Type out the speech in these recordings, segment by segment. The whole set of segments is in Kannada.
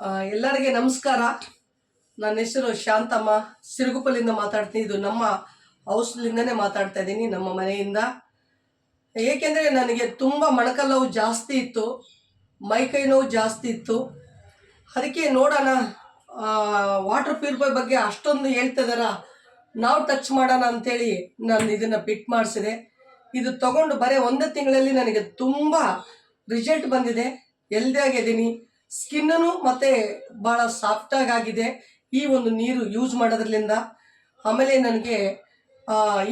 ಎಲ್ಲರಿಗೆ ನಮಸ್ಕಾರ. ನನ್ನ ಹೆಸರು ಶಾಂತಮ್ಮ, ಸಿರುಗುಪ್ಪಲಿಂದ ಮಾತಾಡ್ತೀನಿ. ಇದು ನಮ್ಮ ಹೌಸ್ಲಿಂದನೇ ಮಾತಾಡ್ತಾ ಇದ್ದೀನಿ, ನಮ್ಮ ಮನೆಯಿಂದ. ಏಕೆಂದರೆ ನನಗೆ ತುಂಬ ಮೊಣಕಾಲು ನೋವು ಜಾಸ್ತಿ ಇತ್ತು, ಮೈಕೈ ನೋವು ಜಾಸ್ತಿ ಇತ್ತು. ಅದಕ್ಕೆ ನೋಡೋಣ, ವಾಟರ್ ಪ್ಯೂರಿಫೈ ಬಗ್ಗೆ ಅಷ್ಟೊಂದು ಹೇಳ್ತಿದಾರ, ನಾವು ಟಚ್ ಮಾಡೋಣ ಅಂಥೇಳಿ ನಾನು ಇದನ್ನು ಫಿಟ್ ಮಾಡಿಸಿದೆ. ಇದು ತಗೊಂಡು ಬರೀ ಒಂದೇ ತಿಂಗಳಲ್ಲಿ ನನಗೆ ತುಂಬ ರಿಸಲ್ಟ್ ಬಂದಿದೆ. ಹೆಲ್ದಿ ಆಗಿದ್ದೀನಿ, ಸ್ಕಿನ್ನೂ ಮತ್ತು ಭಾಳ ಸಾಫ್ಟಾಗಿ ಆಗಿದೆ ಈ ಒಂದು ನೀರು ಯೂಸ್ ಮಾಡೋದ್ರಿಂದ. ಆಮೇಲೆ ನನಗೆ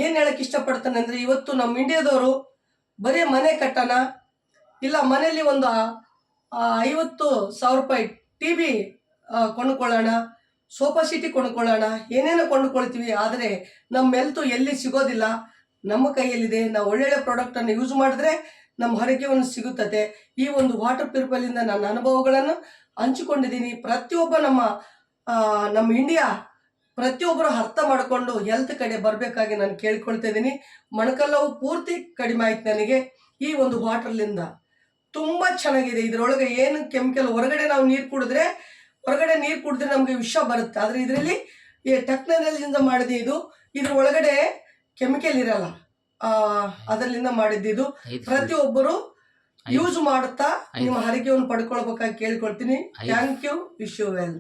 ಏನು ಹೇಳೋಕ್ಕೆ ಇಷ್ಟಪಡ್ತಾನೆ ಅಂದರೆ, ಇವತ್ತು ನಮ್ಮ ಇಂಡಿಯಾದವರು ಬರೀ ಮನೆ ಕಟ್ಟೋಣ, ಇಲ್ಲ ಮನೇಲಿ ಒಂದು 50,000 ರೂಪಾಯಿ ಟಿ ವಿ ಕೊಂಡ್ಕೊಳ್ಳೋಣ, ಸೋಫಾ ಸಿಟಿ ಕೊಂಡ್ಕೊಳ್ಳೋಣ, ಏನೇನೋ ಕೊಂಡ್ಕೊಳ್ತೀವಿ. ಆದರೆ ನಮ್ಮ ಹೆಲ್ತು ಎಲ್ಲಿ ಸಿಗೋದಿಲ್ಲ, ನಮ್ಮ ಕೈಯಲ್ಲಿದೆ. ನಾವು ಒಳ್ಳೊಳ್ಳೆ ಪ್ರಾಡಕ್ಟನ್ನು ಯೂಸ್ ಮಾಡಿದ್ರೆ ನಮ್ಮ ಆರೋಗ್ಯವನ್ನು ಸಿಗುತ್ತದೆ. ಈ ಒಂದು ವಾಟರ್ ಪ್ಯೂರಿಫೈಲಿಂದ ನನ್ನ ಅನುಭವಗಳನ್ನು ಹಂಚಿಕೊಂಡಿದ್ದೀನಿ. ಪ್ರತಿಯೊಬ್ಬ ನಮ್ಮ ಇಂಡಿಯಾ ಪ್ರತಿಯೊಬ್ಬರು ಅರ್ಥ ಮಾಡಿಕೊಂಡು ಹೆಲ್ತ್ ಕಡೆ ಬರಬೇಕಾಗಿ ನಾನು ಕೇಳ್ಕೊಳ್ತಾ ಇದ್ದೀನಿ. ಮೊಣಕಾಲು ನೋವು ಪೂರ್ತಿ ಕಡಿಮೆ ಆಯ್ತು ನನಗೆ ಈ ಒಂದು ವಾಟರ್ಲಿಂದ. ತುಂಬ ಚೆನ್ನಾಗಿದೆ. ಇದರೊಳಗೆ ಏನು ಕೆಮಿಕಲ್, ಹೊರಗಡೆ ನಾವು ನೀರು ಕುಡಿದ್ರೆ ನಮಗೆ ವಿಷ ಬರುತ್ತೆ. ಆದರೆ ಇದರಲ್ಲಿ ಈ ಟೆಕ್ನಾಲಜಿಯಿಂದ ಮಾಡಿದೆ. ಇದ್ರ ಒಳಗಡೆ ಕೆಮಿಕಲ್ ಇರಲ್ಲ, ಅದರಿಂದ ಮಾಡಿದ್ದು. ಪ್ರತಿಯೊಬ್ಬರು ಯೂಸ್ ಮಾಡುತ್ತಾ ನಿಮ್ಮ ಆರೋಗ್ಯವನ್ನು ಪಡ್ಕೊಳ್ಬೇಕಾಗಿ ಕೇಳ್ಕೊಳ್ತೀನಿ. Thank you. Wish you well.